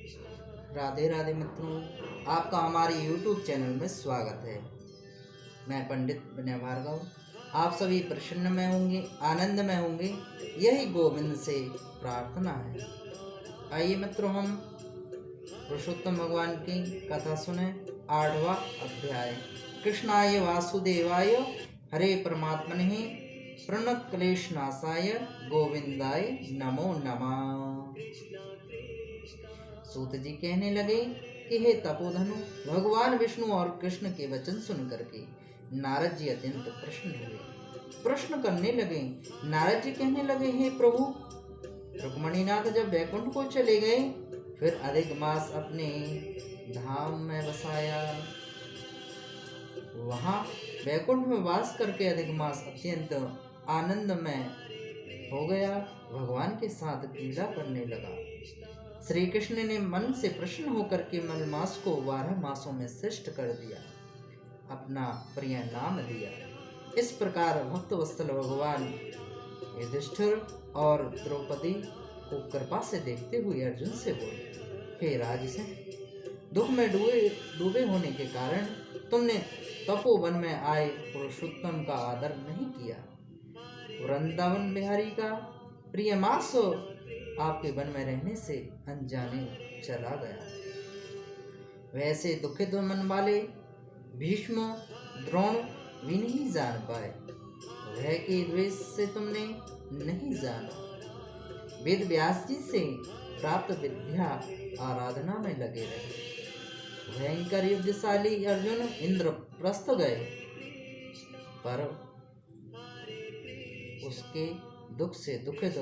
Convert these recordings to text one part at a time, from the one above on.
राधे राधे मित्रों, आपका हमारे YouTube चैनल में स्वागत है। मैं पंडित विनय भार्गव। आप सभी प्रसन्न में होंगे, आनंद में होंगे, यही गोविंद से प्रार्थना है। आइए मित्रों, हम पुरुषोत्तम भगवान की कथा सुने। 8वां अध्याय। कृष्णाय वासुदेवाय हरे परमात्मने प्रणत क्लेश नाशाय गोविंदाय नमो नमः। सूत जी कहने लगे कि हे तपोधनु, भगवान विष्णु और कृष्ण के वचन सुन करके नारद जी अत्यंत प्रसन्न हुए। प्रश्न करने लगे। नारद जी कहने लगे, हे प्रभु, रुक्मणीनाथ जब वैकुंठ को चले गए, फिर अधिक मास अपने धाम में बसाया। वहां वैकुंठ में वास करके अधिक मास अत्यंत आनंदमय हो गया, भगवान के साथ क्रीड़ा करने लगा। श्री कृष्ण ने मन से प्रसन्न होकर के मलमास को 12 मासों में श्रेष्ठ कर दिया, अपना प्रिय नाम दिया। इस प्रकार भक्त वत्सल भगवान युधिष्ठिर और द्रौपदी को कृपा से देखते हुए अर्जुन से बोले, हे राजसेन, दुख में डूबे होने के कारण तुमने तपोवन में आए पुरुषोत्तम का आदर नहीं किया। वृंदावन बिहारी का प्रिय मास आपके वन में रहने से अनजाने चला गया। वैसे दुखित मन वाले भीष्म द्रोण भी नहीं जान पाए। वह के द्वेष से तुमने नहीं जाना। वेद व्यास जी से प्राप्त विद्या आराधना में लगे रहे। भयंकर युद्धशाली अर्जुन इंद्रप्रस्थ गए, पर उसके दुख से दुखित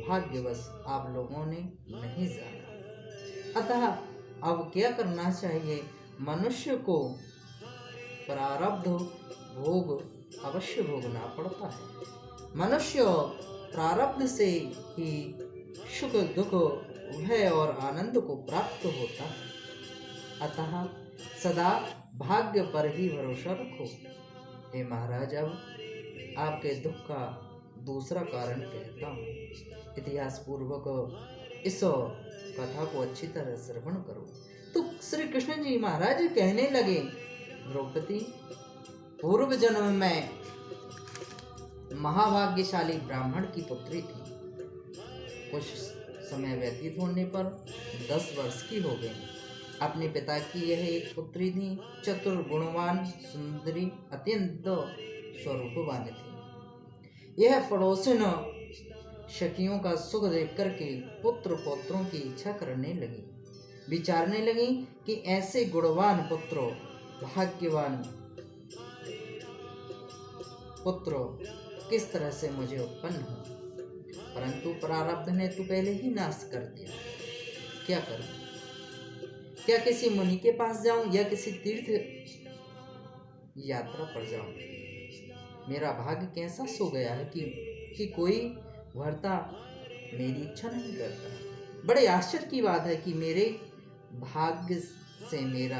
भाग्यवश आप लोगों ने नहीं जाना। अतः अब क्या करना चाहिए? मनुष्य को प्रारब्ध भोग अवश्य भोगना पड़ता है। मनुष्य प्रारब्ध से ही सुख दुख भय और आनंद को प्राप्त होता है। अतः सदा भाग्य पर ही भरोसा रखो। हे महाराज, अब आपके दुख का दूसरा कारण कहता हूँ। इतिहास पूर्वक इस कथा को अच्छी तरह श्रवण करो। तो श्री कृष्ण जी महाराज कहने लगे, द्रौपदी पूर्व जन्म में महाभाग्यशाली ब्राह्मण की पुत्री थी। कुछ समय व्यतीत होने पर 10 वर्ष की हो गई। अपने पिता की यह एक पुत्री थी, चतुर, गुणवान, सुंदरी, अत्यंत स्वरूपवान थी। यह पड़ोसिन सखियों का सुख देख करके पुत्र पौत्रों की इच्छा करने लगी। विचारने लगी कि ऐसे गुणवान पुत्र, भाग्यवान पुत्र किस तरह से मुझे उत्पन्न हो, परंतु प्रारब्ध ने तो पहले ही नाश कर दिया। क्या करूं? क्या किसी मुनि के पास जाऊं या किसी तीर्थ यात्रा पर जाऊं? मेरा भाग्य कैसा सो गया है कि कोई वरता मेरी इच्छा नहीं करता। बड़े आश्चर्य की बात है कि मेरे भाग्य से मेरा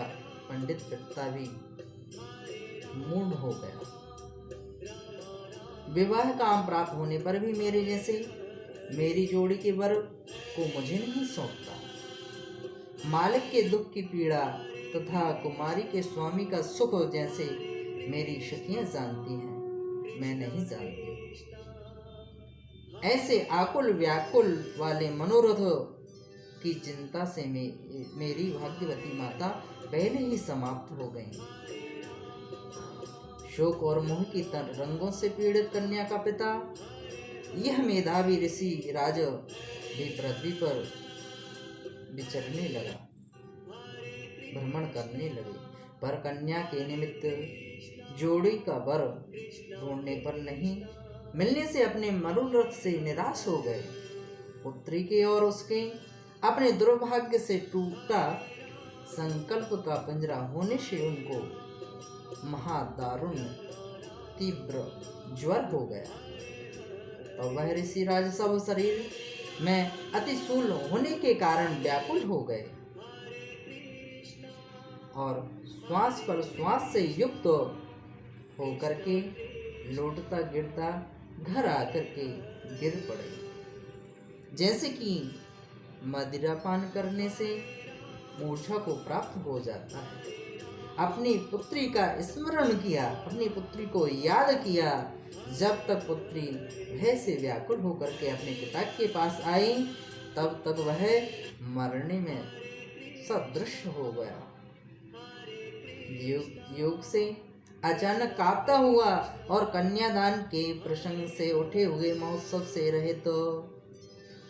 पंडित पिता भी मूढ़ हो गया। विवाह काम प्राप्त होने पर भी मेरे जैसे मेरी जोड़ी के वर को मुझे नहीं सौंपता। मालिक के दुख की पीड़ा तथा कुमारी के स्वामी का सुख जैसे मेरी सखियां जानती हैं, मैं नहीं जानती। ऐसे आकुल व्याकुल वाले मनोरथ की चिंता से मेरी भाग्यवती माता पहले ही समाप्त हो गई। शोक और मोह की तरंगों से पीड़ित कन्या का पिता, यह मेधावी ऋषि राज भी पृथ्वी पर विचरने लगा, भ्रमण करने लगे, पर कन्या के निमित्त जोड़ी का वर ढूंढने पर नहीं मिलने से अपने मनोरथ से निराश हो गए। पुत्री के और उसके अपने दुर्भाग्य से टूटा संकल्प का पिंजरा होने से उनको महादारुण तीव्र ज्वर हो गया। तो वह ऋषि राज सब शरीर में अतिशूल होने के कारण व्याकुल हो गए और श्वास पर श्वास से युक्त होकर के लौटता गिरता घर आकर के गिर पड़े। जैसे कि मदिरा पान करने से मूर्छा को प्राप्त हो जाता है। अपनी पुत्री का स्मरण किया, अपनी पुत्री को याद किया। जब तक पुत्री भय से व्याकुल होकर के अपने पिता के पास आई, तब तक वह मरने में सदृश हो गया। योग से अचानक कांपता हुआ और कन्यादान के प्रसंग से उठे हुए महोत्सव से रहित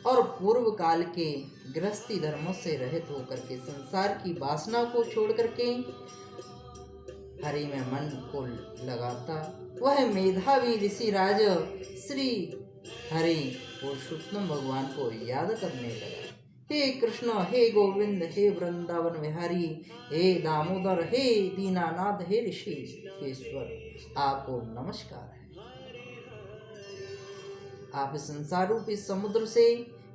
और पूर्व काल के गृहस्थी धर्मों से रहित होकर के संसार की वासना को छोड़ करके हरि में मन को लगाता वह मेधावी ऋषिराज श्री हरि पुरुषोत्तम भगवान को याद करने लगा। हे कृष्ण, हे गोविंद, हे वृंदावन विहारी, हे दामोदर, हे दीनानाथ, हे ऋषिकेश्वर, आपको नमस्कार है। आप संसार रूपी समुद्र से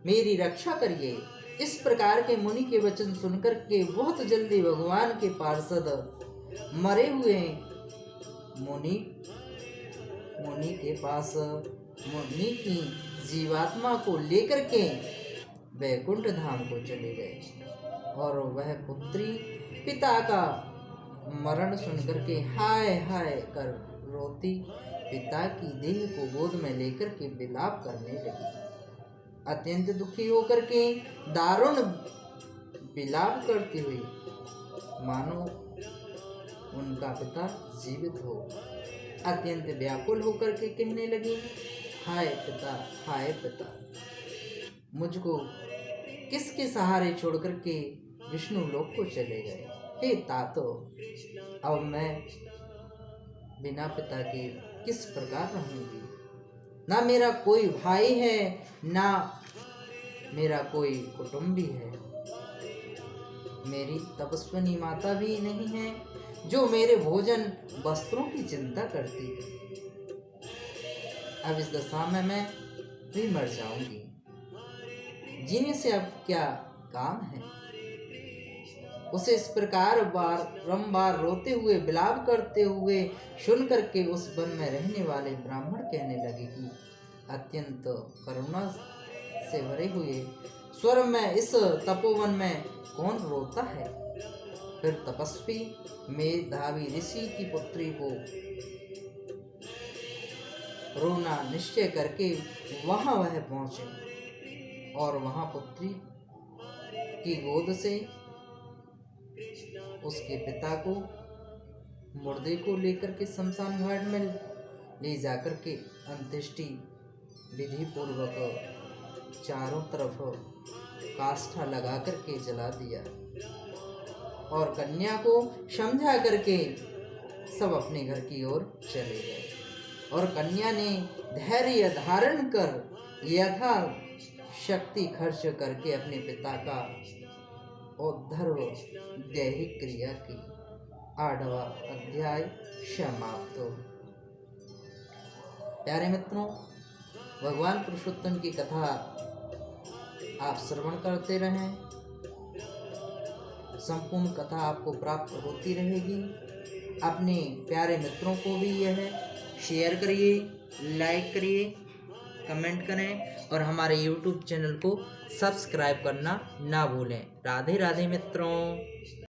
मेरी रक्षा करिए। इस प्रकार के मुनि के वचन सुनकर के बहुत जल्दी भगवान के पार्षद मरे हुए मुनि के पास मुनि की जीवात्मा को लेकर के वैकुंठ धाम को चले गए। और वह पुत्री पिता का मरण सुनकर के हाय हाय कर रोती पिता की देह को गोद में लेकर के विलाप करने लगी। अत्यंत दुखी होकर के दारुण विलाप करती हुई मानो उनका पिता जीवित हो अत्यंत व्याकुल होकर के कहने लगी, हाय पिता, मुझको किसके सहारे छोड़कर के विष्णु लोक को चले गए। हे तातो, अब मैं बिना पिता के किस प्रकार रहूंगी। ना मेरा कोई भाई है, ना मेरा कोई कुटुंबी है, मेरी तपस्विनी माता भी नहीं है जो मेरे भोजन वस्त्रों की चिंता करती है। अब इस दशा में मैं भी मर जाऊंगी, जीने से अब क्या काम है। उसे इस प्रकार बारंबार रोते हुए विलाप करते हुए सुन करके उस वन में रहने वाले ब्राह्मण कहने लगे कि अत्यंत करुणा से भरे हुए स्वर में इस तपोवन में कौन रोता है। फिर तपस्वी मेधावी ऋषि की पुत्री को रोना निश्चय करके वहां वह पहुंचे और वहां पुत्री की गोद से उसके पिता को मुर्दे को लेकर के शमशान घाट में ले जाकर के अंत्येष्टि विधि पूर्वक चारों तरफ काष्ठा लगा करके जला दिया और कन्या को समझा करके सब अपने घर की ओर चले गए। और कन्या ने धैर्य धारण कर यथा शक्ति खर्च करके अपने पिता का उद्धर्व दैहिक क्रिया की। 8वां अध्याय समाप्त। प्यारे मित्रों, भगवान पुरुषोत्तम की कथा आप श्रवण करते रहें, संपूर्ण कथा आपको प्राप्त होती रहेगी। अपने प्यारे मित्रों को भी यह शेयर करिए, लाइक करिए, कमेंट करें और हमारे YouTube चैनल को सब्सक्राइब करना ना भूलें। राधे राधे मित्रों।